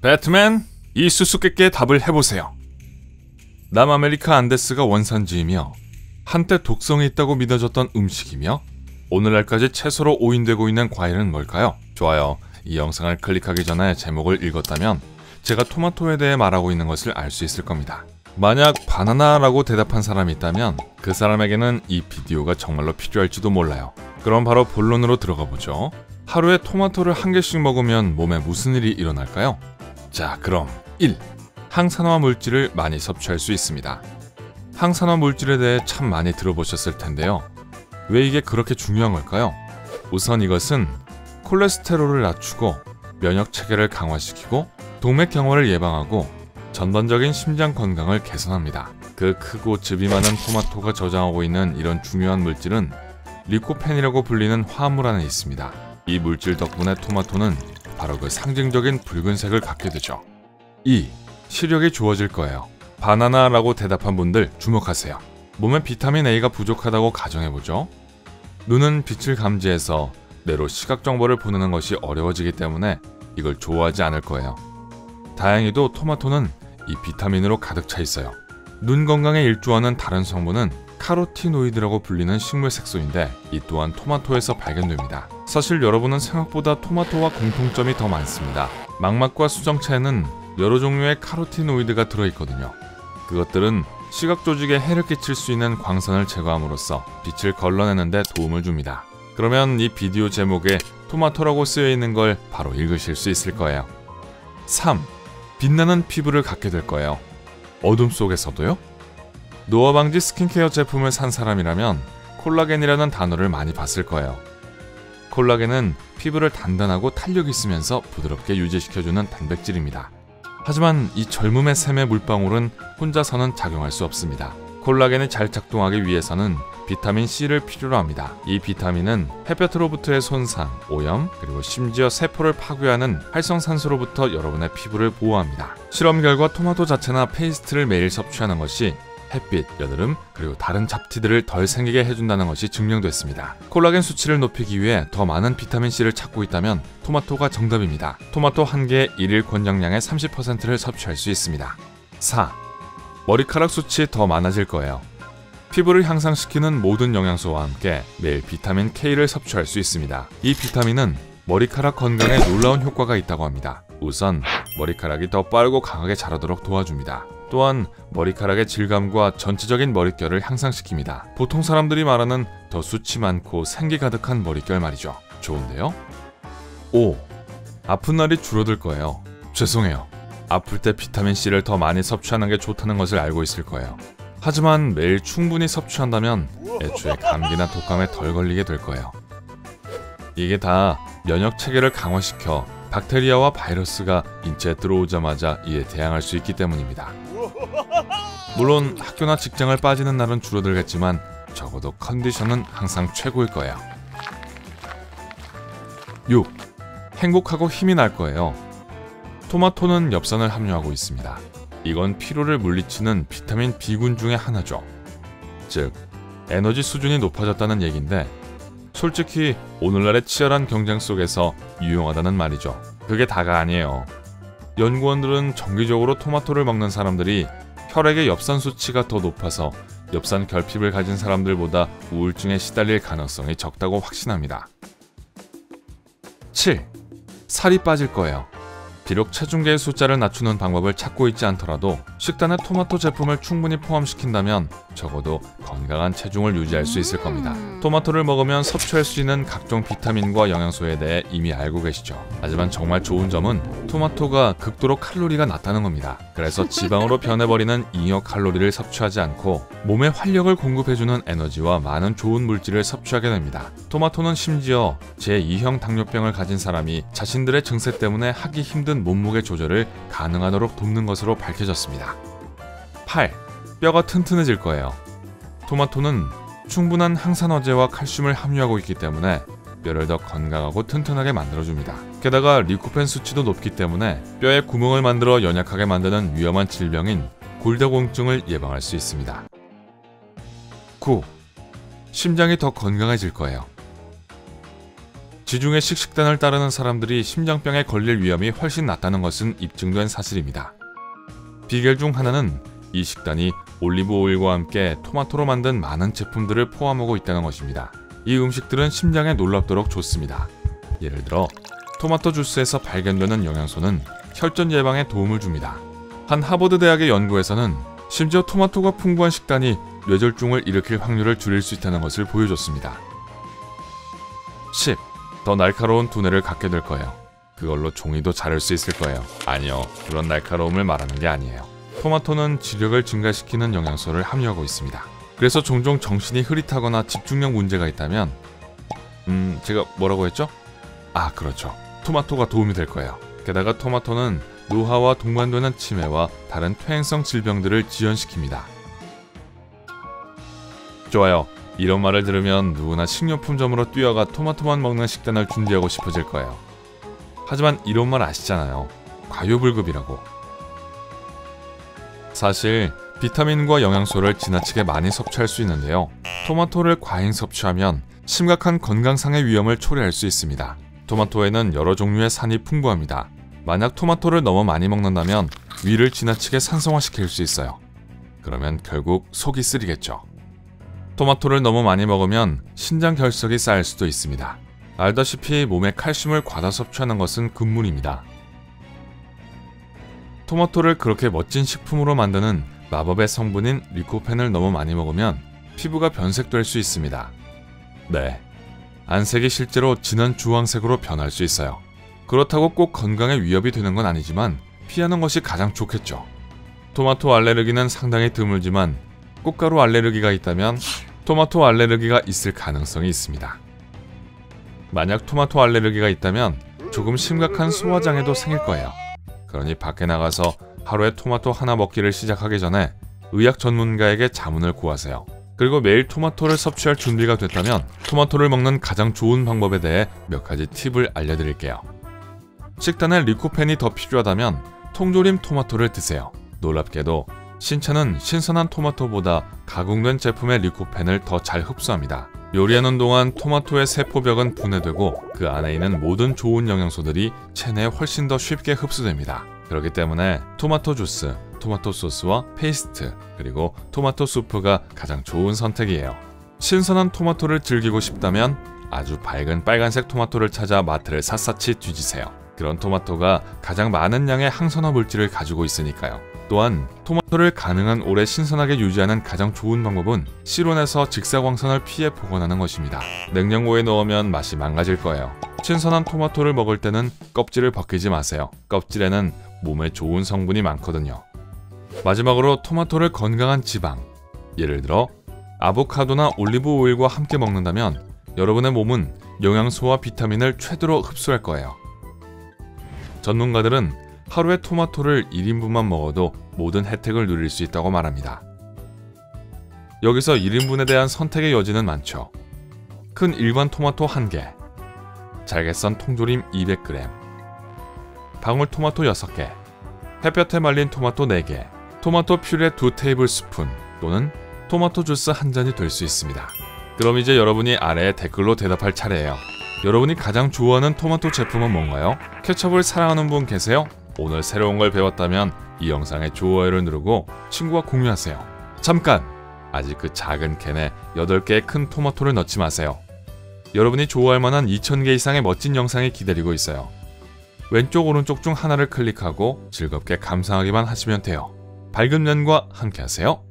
배트맨, 이 수수께끼의 답을 해보세요. 남아메리카 안데스가 원산지이며 한때 독성이 있다고 믿어졌던 음식이며 오늘날까지 채소로 오인되고 있는 과일은 뭘까요? 좋아요. 이 영상을 클릭하기 전에 제목을 읽었다면 제가 토마토에 대해 말하고 있는 것을 알 수 있을 겁니다. 만약 바나나라고 대답한 사람이 있다면 그 사람에게는 이 비디오가 정말로 필요할지도 몰라요. 그럼 바로 본론으로 들어가 보죠. 하루에 토마토를 한 개씩 먹으면 몸에 무슨 일이 일어날까요? 자, 그럼 1. 항산화 물질을 많이 섭취할 수 있습니다. 항산화 물질에 대해 참 많이 들어보셨을 텐데요. 왜 이게 그렇게 중요한 걸까요? 우선 이것은 콜레스테롤을 낮추고 면역 체계를 강화시키고 동맥경화를 예방하고 전반적인 심장 건강을 개선합니다. 그 크고 즙이 많은 토마토가 저장하고 있는 이런 중요한 물질은 리코펜이라고 불리는 화합물 안에 있습니다. 이 물질 덕분에 토마토는 바로 그 상징적인 붉은색을 갖게 되죠. 2. 시력이 좋아질 거예요. 바나나라고 대답한 분들 주목하세요. 몸에 비타민 A가 부족하다고 가정해보죠. 눈은 빛을 감지해서 뇌로 시각 정보를 보내는 것이 어려워지기 때문에 이걸 좋아하지 않을 거예요. 다행히도 토마토는 이 비타민으로 가득 차 있어요. 눈 건강에 일조하는 다른 성분은 카로티노이드라고 불리는 식물 색소인데 이 또한 토마토에서 발견됩니다. 사실 여러분은 생각보다 토마토와 공통점이 더 많습니다. 망막과 수정체에는 여러 종류의 카로티노이드가 들어있거든요. 그것들은 시각 조직에 해를 끼칠 수 있는 광선을 제거함으로써 빛을 걸러내는 데 도움을 줍니다. 그러면 이 비디오 제목에 토마토라고 쓰여 있는 걸 바로 읽으실 수 있을 거예요. 3. 빛나는 피부를 갖게 될 거예요. 어둠 속에서도요? 노화 방지 스킨케어 제품을 산 사람이라면 콜라겐이라는 단어를 많이 봤을 거예요. 콜라겐은 피부를 단단하고 탄력 있으면서 부드럽게 유지시켜주는 단백질입니다. 하지만 이 젊음의 샘의 물방울은 혼자서는 작용할 수 없습니다. 콜라겐이 잘 작동하기 위해서는 비타민 C를 필요로 합니다. 이 비타민은 햇볕으로부터의 손상, 오염, 그리고 심지어 세포를 파괴하는 활성산소로부터 여러분의 피부를 보호합니다. 실험 결과 토마토 자체나 페이스트를 매일 섭취하는 것이 햇빛, 여드름, 그리고 다른 잡티들을 덜 생기게 해준다는 것이 증명됐습니다. 콜라겐 수치를 높이기 위해 더 많은 비타민C를 찾고 있다면 토마토가 정답입니다. 토마토 한 개의 일일 권장량의 30%를 섭취할 수 있습니다. 4. 머리카락 수치 더 많아질 거예요. 피부를 향상시키는 모든 영양소와 함께 매일 비타민 K를 섭취할 수 있습니다. 이 비타민은 머리카락 건강에 놀라운 효과가 있다고 합니다. 우선 머리카락이 더 빠르고 강하게 자라도록 도와줍니다. 또한 머리카락의 질감과 전체적인 머릿결을 향상시킵니다. 보통 사람들이 말하는 더 수치 많고 생기 가득한 머릿결 말이죠. 좋은데요? 5. 아픈 날이 줄어들 거예요. 죄송해요. 아플 때 비타민C를 더 많이 섭취하는 게 좋다는 것을 알고 있을 거예요. 하지만 매일 충분히 섭취한다면 애초에 감기나 독감에 덜 걸리게 될 거예요. 이게 다 면역 체계를 강화시켜 박테리아와 바이러스가 인체에 들어오자마자 이에 대항할 수 있기 때문입니다. 물론 학교나 직장을 빠지는 날은 줄어들겠지만 적어도 컨디션은 항상 최고일 거예요. 6. 행복하고 힘이 날 거예요. 토마토는 엽산을 함유하고 있습니다. 이건 피로를 물리치는 비타민 B군 중의 하나죠. 즉, 에너지 수준이 높아졌다는 얘긴데 솔직히 오늘날의 치열한 경쟁 속에서 유용하다는 말이죠. 그게 다가 아니에요. 연구원들은 정기적으로 토마토를 먹는 사람들이 혈액의 엽산 수치가 더 높아서 엽산 결핍을 가진 사람들보다 우울증에 시달릴 가능성이 적다고 확신합니다. 7. 살이 빠질 거예요. 비록 체중계의 숫자를 낮추는 방법을 찾고 있지 않더라도 식단에 토마토 제품을 충분히 포함시킨다면 적어도 건강한 체중을 유지할 수 있을 겁니다. 토마토를 먹으면 섭취할 수 있는 각종 비타민과 영양소에 대해 이미 알고 계시죠. 하지만 정말 좋은 점은 토마토가 극도로 칼로리가 낮다는 겁니다. 그래서 지방으로 변해버리는 잉여 칼로리를 섭취하지 않고 몸에 활력을 공급해주는 에너지와 많은 좋은 물질을 섭취하게 됩니다. 토마토는 심지어 제2형 당뇨병을 가진 사람이 자신들의 증세 때문에 하기 힘든 몸무게 조절을 가능하도록 돕는 것으로 밝혀졌습니다. 8. 뼈가 튼튼해질 거예요. 토마토는 충분한 항산화제와 칼슘을 함유하고 있기 때문에 뼈를 더 건강하고 튼튼하게 만들어줍니다. 게다가 리코펜 수치도 높기 때문에 뼈에 구멍을 만들어 연약하게 만드는 위험한 질병인 골다공증을 예방할 수 있습니다. 9. 심장이 더 건강해질 거예요. 지중해식 식단을 따르는 사람들이 심장병에 걸릴 위험이 훨씬 낮다는 것은 입증된 사실입니다. 비결 중 하나는 이 식단이 올리브 오일과 함께 토마토로 만든 많은 제품들을 포함하고 있다는 것입니다. 이 음식들은 심장에 놀랍도록 좋습니다. 예를 들어 토마토 주스에서 발견되는 영양소는 혈전 예방에 도움을 줍니다. 한 하버드 대학의 연구에서는 심지어 토마토가 풍부한 식단이 뇌졸중을 일으킬 확률을 줄일 수 있다는 것을 보여줬습니다. 10. 더 날카로운 두뇌를 갖게 될 거예요. 그걸로 종이도 자를 수 있을 거예요. 아니요, 그런 날카로움을 말하는 게 아니에요. 토마토는 지력을 증가시키는 영양소를 함유하고 있습니다. 그래서 종종 정신이 흐릿하거나 집중력 문제가 있다면 제가 뭐라고 했죠? 아, 그렇죠. 토마토가 도움이 될 거예요. 게다가 토마토는 노화와 동반되는 치매와 다른 퇴행성 질병들을 지연시킵니다. 좋아요. 이런 말을 들으면 누구나 식료품점으로 뛰어가 토마토만 먹는 식단을 준비하고 싶어질 거예요. 하지만 이런 말 아시잖아요. 과유불급이라고. 사실 비타민과 영양소를 지나치게 많이 섭취할 수 있는데요. 토마토를 과잉 섭취하면 심각한 건강상의 위험을 초래할 수 있습니다. 토마토에는 여러 종류의 산이 풍부합니다. 만약 토마토를 너무 많이 먹는다면 위를 지나치게 산성화시킬 수 있어요. 그러면 결국 속이 쓰리겠죠. 토마토를 너무 많이 먹으면 신장 결석이 쌓일 수도 있습니다. 알다시피 몸에 칼슘을 과다 섭취하는 것은 금물입니다. 토마토를 그렇게 멋진 식품으로 만드는 마법의 성분인 리코펜을 너무 많이 먹으면 피부가 변색될 수 있습니다. 네, 안색이 실제로 진한 주황색으로 변할 수 있어요. 그렇다고 꼭 건강에 위협이 되는 건 아니지만 피하는 것이 가장 좋겠죠. 토마토 알레르기는 상당히 드물지만 꽃가루 알레르기가 있다면 토마토 알레르기가 있을 가능성이 있습니다. 만약 토마토 알레르기가 있다면 조금 심각한 소화장애도 생길 거예요. 그러니 밖에 나가서 하루에 토마토 하나 먹기를 시작하기 전에 의학 전문가에게 자문을 구하세요. 그리고 매일 토마토를 섭취할 준비가 됐다면 토마토를 먹는 가장 좋은 방법에 대해 몇 가지 팁을 알려드릴게요. 식단에 리코펜이 더 필요하다면 통조림 토마토를 드세요. 놀랍게도 신체는 신선한 토마토보다 가공된 제품의 리코펜을 더 잘 흡수합니다. 요리하는 동안 토마토의 세포벽은 분해되고 그 안에 있는 모든 좋은 영양소들이 체내에 훨씬 더 쉽게 흡수됩니다. 그렇기 때문에 토마토 주스, 토마토 소스와 페이스트, 그리고 토마토 수프가 가장 좋은 선택이에요. 신선한 토마토를 즐기고 싶다면 아주 밝은 빨간색 토마토를 찾아 마트를 샅샅이 뒤지세요. 그런 토마토가 가장 많은 양의 항산화 물질을 가지고 있으니까요. 또한 토마토를 가능한 오래 신선하게 유지하는 가장 좋은 방법은 실온에서 직사광선을 피해 보관하는 것입니다. 냉장고에 넣으면 맛이 망가질 거예요. 신선한 토마토를 먹을 때는 껍질을 벗기지 마세요. 껍질에는 몸에 좋은 성분이 많거든요. 마지막으로 토마토를 건강한 지방, 예를 들어 아보카도나 올리브 오일과 함께 먹는다면 여러분의 몸은 영양소와 비타민을 최대로 흡수할 거예요. 전문가들은 하루에 토마토를 1인분만 먹어도 모든 혜택을 누릴 수 있다고 말합니다. 여기서 1인분에 대한 선택의 여지는 많죠. 큰 일반 토마토 1개, 잘게 썬 통조림 200g, 방울토마토 6개, 햇볕에 말린 토마토 4개, 토마토 퓨레 2테이블스푼 또는 토마토 주스 1잔이 될 수 있습니다. 그럼 이제 여러분이 아래에 댓글로 대답할 차례예요. 여러분이 가장 좋아하는 토마토 제품은 뭔가요? 케첩을 사랑하는 분 계세요? 오늘 새로운 걸 배웠다면 이 영상에 좋아요를 누르고 친구와 공유하세요. 잠깐! 아직 그 작은 캔에 8개의 큰 토마토를 넣지 마세요. 여러분이 좋아할 만한 2000개 이상의 멋진 영상이 기다리고 있어요. 왼쪽 오른쪽 중 하나를 클릭하고 즐겁게 감상하기만 하시면 돼요. 밝은 면과 함께 하세요.